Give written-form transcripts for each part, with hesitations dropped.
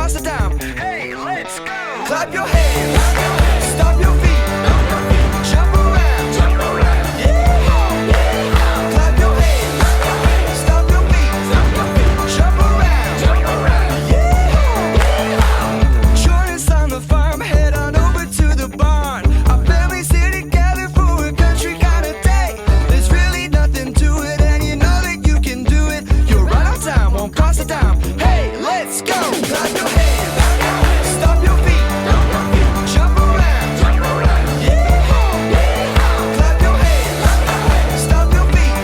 cost a dime. Hey, let's go! Clap your hands, stop your feet, jump around, yeah! Clap your hands, stop your feet, jump around, yeah! Join us on the farm, head on over to the barn. Our families here together for a country kind of day. There's really nothing to it, and you know that you can do it. You're right on time, won't cost a dime. Hey, let's go! Clap your hands, stop your feet, jump around, yeah! Clap your hands, stop your feet,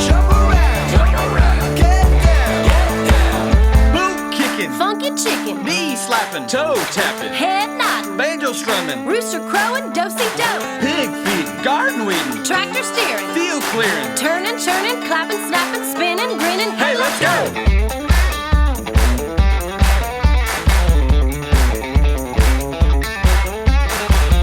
jump around, get down, Boot kicking, Funky chicken, knee slapping, toe tapping, head nodding, banjo strumming, rooster crowing, do-si-do, pig feeding, garden weeding, tractor steering, field clearing. turning, churning, clapping, snapping, spinning, grinning. Hey, let's go!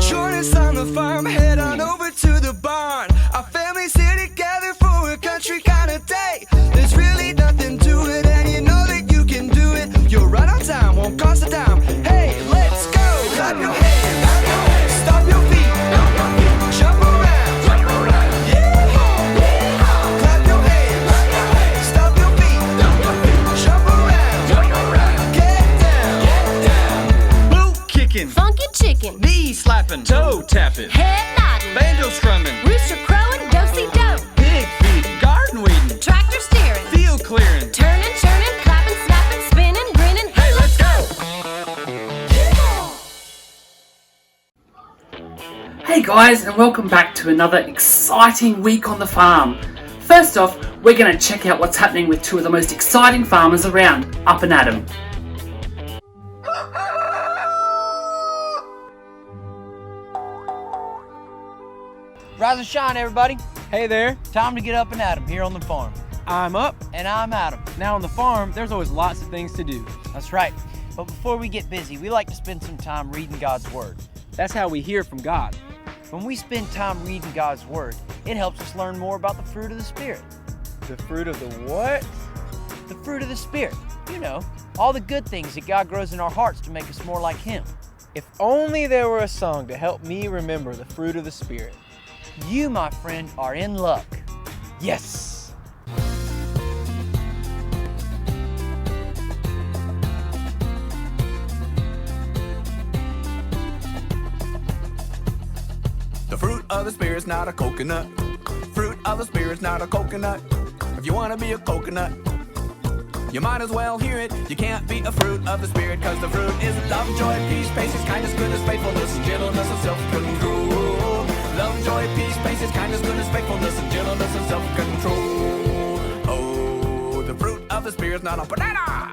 Join us on the farm, head on over to the barn. Our families here together for a country kind of day. There's really nothing to it, and you know that you can do it. You're right on time, won't cost a dime. Hey, let's go! Clap your hands, stop your feet, jump around, yeah! Clap your hands, stop your feet, jump around, get down, Boot kicking, Funky chicken, knee slapping, toe tapping, head nodding, banjo strumming, rooster crowing, do-si-do, pig feeding, garden weeding, tractor steering, field clearing. turning, churning, clapping, snapping, spinning, grinning. Hey, let's go! Hey guys, and welcome back to another exciting week on the farm. First off, we're going to check out what's happening with two of the most exciting farmers around, Up and Adam. Rise and shine, everybody. Hey there, Time to get up and at 'em here on the farm. I'm Up. And I'm Adam. Now on the farm, there's always lots of things to do. That's right. But before we get busy, we like to spend some time reading God's Word. That's how we hear from God. When we spend time reading God's Word, it helps us learn more about the fruit of the Spirit. The fruit of the what? The fruit of the Spirit. You know, all the good things that God grows in our hearts to make us more like Him. If only there were a song to help me remember the fruit of the Spirit. You, my friend, are in luck. Yes! The fruit of the spirit's not a coconut. Fruit of the spirit's not a coconut. If you wanna be a coconut, you might as well hear it. You can't be a fruit of the spirit, cause the fruit is love, joy, peace, patience, kindness, goodness, faithfulness, and gentleness, and self-control. Love, joy, peace, patience, kindness, goodness, faithfulness, and gentleness, and self-control. Oh, the fruit of the spirit's not a banana.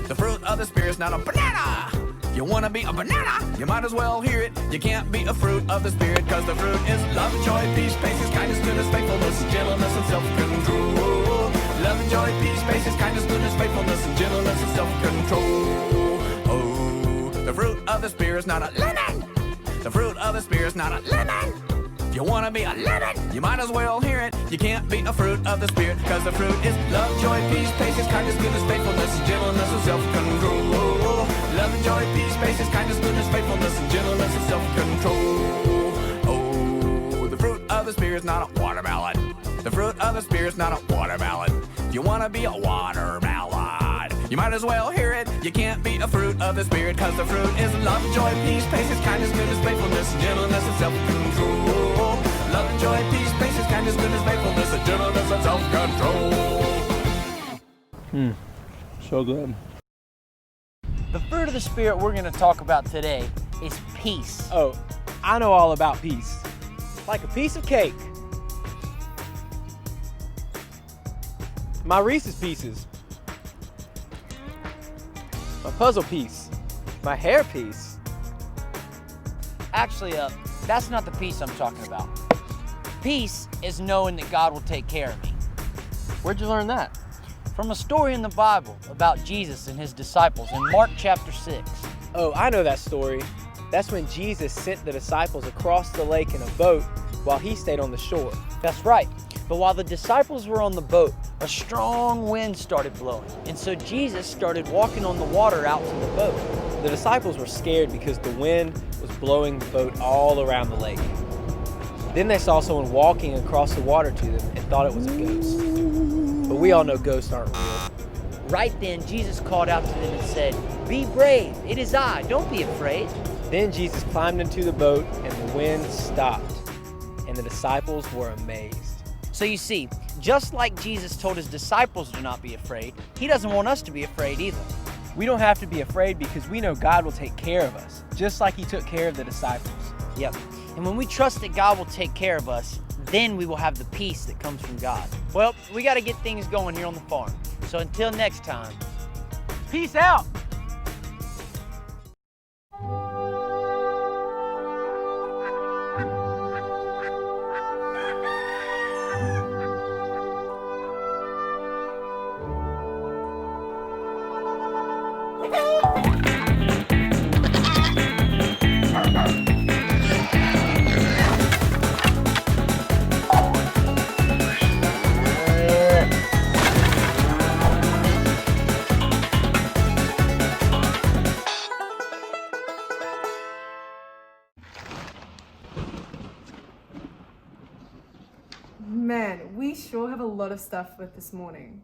The fruit of the spirit's not a banana. You wanna be a banana? You might as well hear it. You can't be a fruit of the spirit, cause the fruit is love, joy, peace, patience, kindness, goodness, faithfulness, gentleness, and self-control. Love, joy, peace, patience, kindness, goodness, faithfulness, and gentleness, and self-control. Oh, the fruit of the spirit's not a lemon. The fruit of the spirit's not a lemon. If you wanna be a lemon, you might as well hear it. You can't be a fruit of the spirit, cause the fruit is love, joy, peace, patience, kindness, goodness, faithfulness, and gentleness, and self-control. Love and joy, peace, patience, kindness, goodness, faithfulness, and gentleness, and self-control. Oh, the fruit of the spirit's not a watermelon. The fruit of the spirit's not a watermelon. If you wanna be a watermelon, you might as well hear it. You can't be a fruit of the spirit, cause the fruit is love, joy, peace, patience, kindness, goodness, faithfulness, and gentleness, and self-control. Love and joy, peace, patience, kindness, goodness, faithfulness, and gentleness, and self-control. So good. The fruit of the Spirit we're going to talk about today is peace. Oh, I know all about peace. Like a piece of cake. My Reese's Pieces. My puzzle piece. My hair piece. Actually, that's not the peace I'm talking about. Peace is knowing that God will take care of me. Where'd you learn that? From a story in the Bible about Jesus and his disciples in Mark chapter 6. Oh, I know that story. That's when Jesus sent the disciples across the lake in a boat while he stayed on the shore. That's right. But while the disciples were on the boat, a strong wind started blowing. And so Jesus started walking on the water out to the boat. The disciples were scared because the wind was blowing the boat all around the lake. Then they saw someone walking across the water to them and thought it was a ghost. But we all know ghosts aren't real. Right then, Jesus called out to them and said, "Be brave, it is I, don't be afraid." Then Jesus climbed into the boat and the wind stopped, and the disciples were amazed. So you see, just like Jesus told his disciples to not be afraid, he doesn't want us to be afraid either. We don't have to be afraid because we know God will take care of us, just like he took care of the disciples. Yep. And when we trust that God will take care of us, then we will have the peace that comes from God. Well, we got to get things going here on the farm. So until next time, peace out. Man, we sure have a lot of stuff with this morning.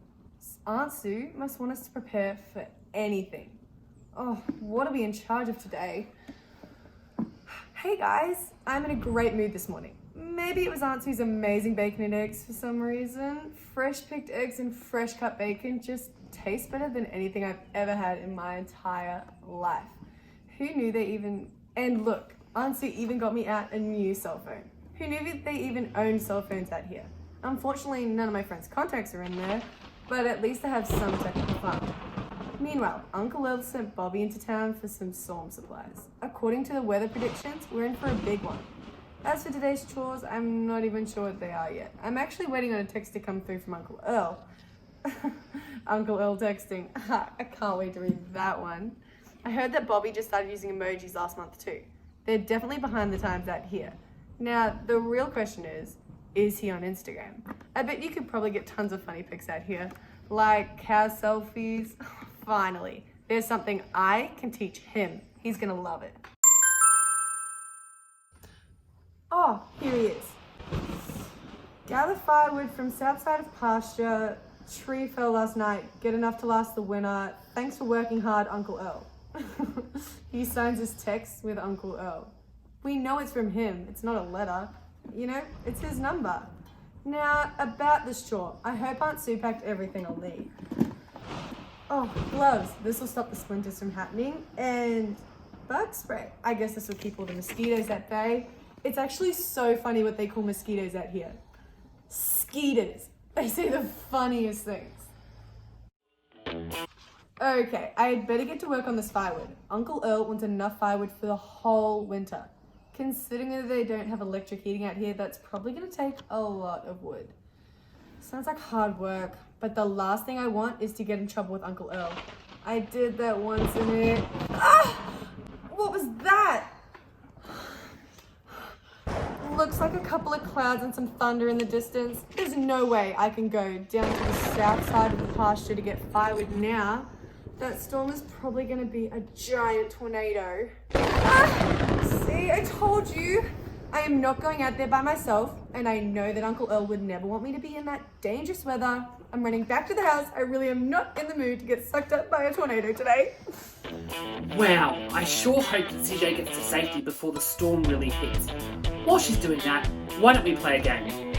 Aunt Sue must want us to prepare for anything. Oh, what are we in charge of today? Hey guys, I'm in a great mood this morning. Maybe it was Aunt Sue's amazing bacon and eggs for some reason. Fresh picked eggs and fresh cut bacon just taste better than anything I've ever had in my entire life. Who knew they even... And look, Aunt Sue even got me out a new cell phone. Who knew they even owned cell phones out here? Unfortunately, none of my friends' contacts are in there, but at least I have some technical fun. Meanwhile, Uncle Earl sent Bobby into town for some storm supplies. According to the weather predictions, we're in for a big one. As for today's chores, I'm not even sure what they are yet. I'm actually waiting on a text to come through from Uncle Earl. Uncle Earl texting. I can't wait to read that one. I heard that Bobby just started using emojis last month too. They're definitely behind the times out here. Now, the real question is he on Instagram? I bet you could probably get tons of funny pics out here, like cow selfies. Finally, there's something I can teach him. He's gonna love it. Oh, here he is. Gather firewood from south side of pasture. Tree fell last night. Get enough to last the winter. Thanks for working hard, Uncle Earl. He signs his text with Uncle Earl. We know it's from him. It's not a letter. You know, it's his number. Now, about this chore. I hope Aunt Sue packed everything I'll need. Oh, gloves. This will stop the splinters from happening. And bug spray. I guess this will keep all the mosquitoes at bay. It's actually so funny what they call mosquitoes out here. Skeeters. They say the funniest things. Okay, I had better get to work on this firewood. Uncle Earl wants enough firewood for the whole winter. Considering that they don't have electric heating out here, that's probably going to take a lot of wood. Sounds like hard work, but the last thing I want is to get in trouble with Uncle Earl. I did that once and it... Ah! What was that? Looks like a couple of clouds and some thunder in the distance. There's no way I can go down to the south side of the pasture to get firewood now. That storm is probably going to be a giant tornado. Ah! See, I told you. I am not going out there by myself, and I know that Uncle Earl would never want me to be in that dangerous weather. I'm running back to the house. I really am not in the mood to get sucked up by a tornado today. Wow, I sure hope that CJ gets to safety before the storm really hits. While she's doing that, why don't we play a game?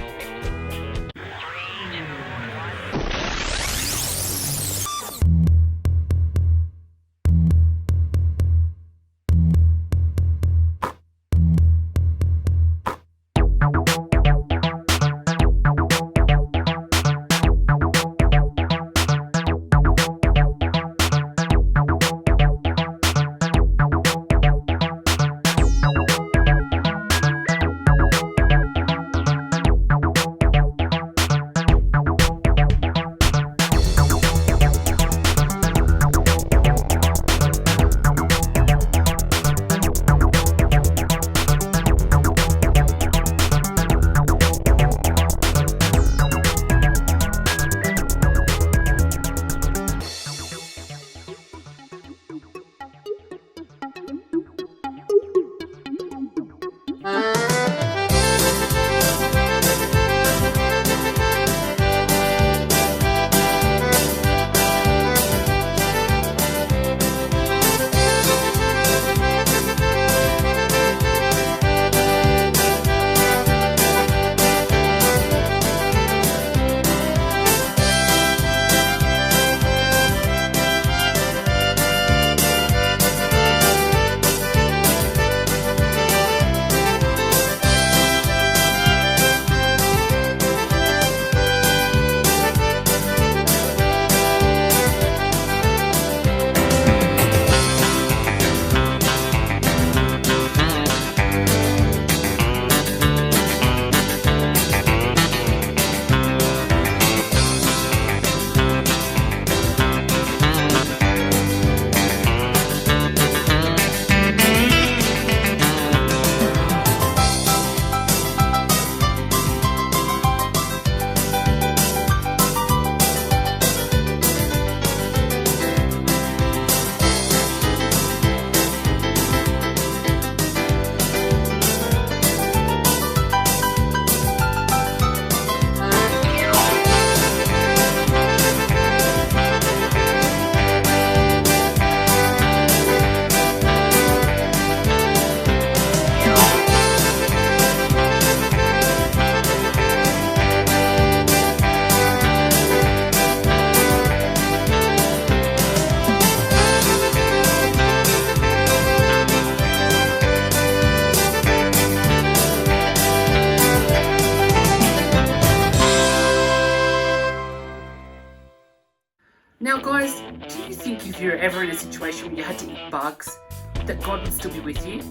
Now guys, do you think if you're ever in a situation where you had to eat bugs, that God would still be with you?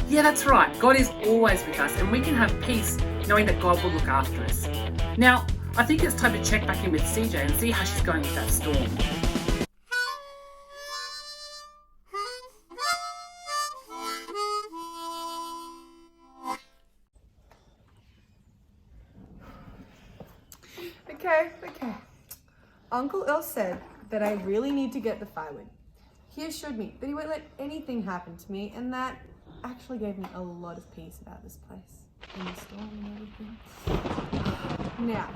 Yeah, that's right. God is always with us, and we can have peace knowing that God will look after us. Now, I think it's time to check back in with CJ and see how she's going with that storm. Okay. Uncle Earl said that I really need to get the firewood. He assured me that he won't let anything happen to me, and that actually gave me a lot of peace about this place and the storm and everything. Now,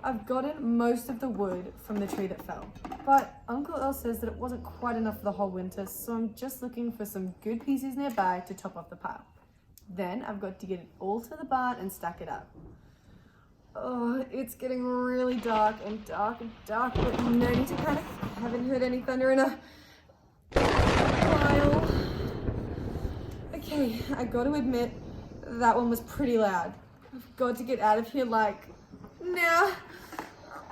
I've gotten most of the wood from the tree that fell, but Uncle Earl says that it wasn't quite enough for the whole winter, so I'm just looking for some good pieces nearby to top off the pile. Then I've got to get it all to the barn and stack it up. Oh, it's getting really dark, but no need to panic. I haven't heard any thunder in a while. Okay, I got to admit, that one was pretty loud. I've got to get out of here like now.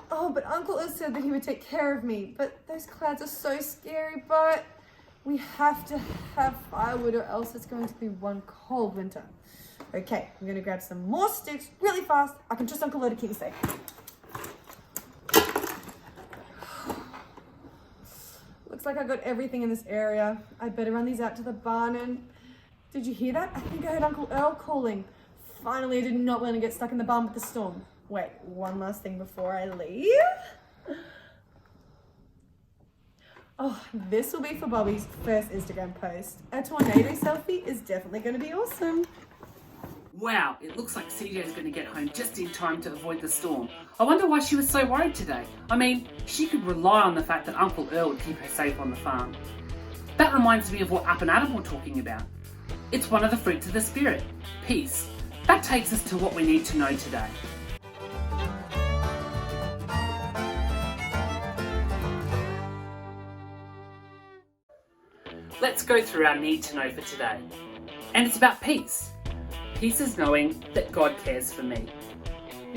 Oh, but Uncle Earl said that he would take care of me, but those clouds are so scary, but we have to have firewood or else it's going to be one cold winter. Okay, I'm gonna grab some more sticks really fast. I can trust Uncle Earl to keep me safe. Looks like I got everything in this area. I better run these out to the barn. And did you hear that? I think I heard Uncle Earl calling. Finally, I did not want to get stuck in the barn with the storm. Wait, one last thing before I leave. Oh, this will be for Bobby's first Instagram post. A tornado selfie is definitely going to be awesome. Wow, it looks like CJ is going to get home just in time to avoid the storm. I wonder why she was so worried today. I mean, she could rely on the fact that Uncle Earl would keep her safe on the farm. That reminds me of what Up and Adam were talking about. It's one of the fruits of the Spirit, peace. That takes us to what we need to know today. Let's go through our need to know for today. And it's about peace. Peace is knowing that God cares for me.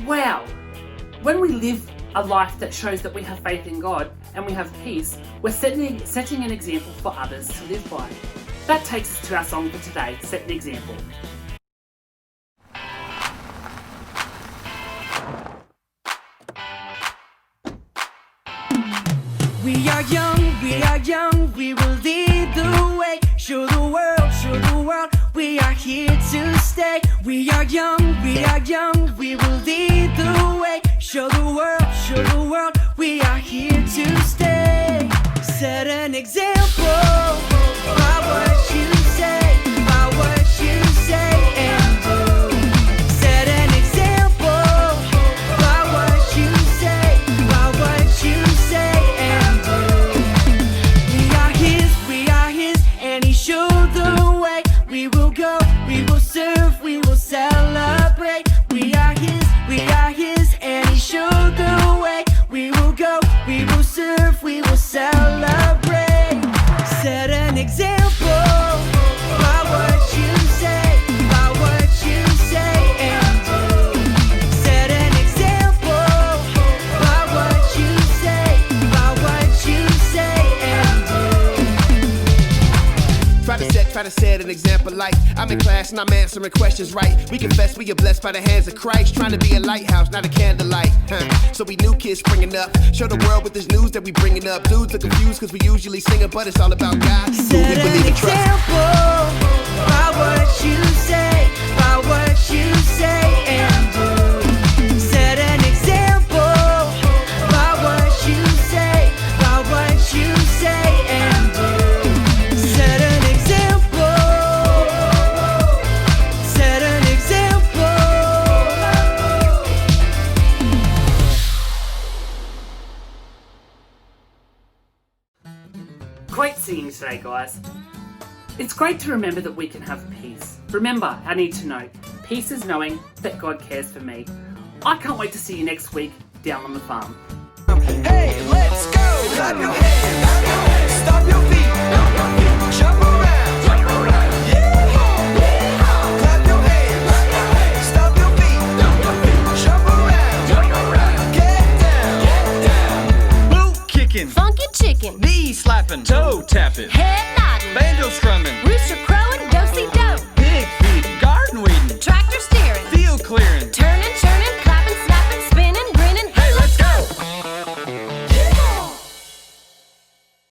Wow! When we live a life that shows that we have faith in God and we have peace, we're setting an example for others to live by. That takes us to our song for today, Set an Example. We are young, we will lead the way. Show the world, we are here to stay. We are young, we will lead the way. Show the world, we are here to stay. Set an example by what you say, and do. Set an example by what you say, and do. We are his, and he showed the way. We will go, we will serve, we will celebrate. We are his, and he showed the way. We will go, we will serve, we will celebrate. Set an example by what you say, and do. Set an example by what you say, and do. Try to set an example like I'm in class and I'm answering questions right. We confess we are blessed by the hands of Christ. Trying to be a lighthouse, not a candlelight. So we new kids springing up. Show the world with this news that we bringing up. Dudes are confused cause we usually sing it, but it's all about God. Set we an believe and trust. example by what you say, and do. Set an example by what you say, and do. Set an example. Set an example. Great singing today, guys. It's great to remember that we can have peace. Remember, I need to know. Peace is knowing that God cares for me. I can't wait to see you next week down on the farm. Hey, let's go! Clap your hands, stomp your feet, jump around.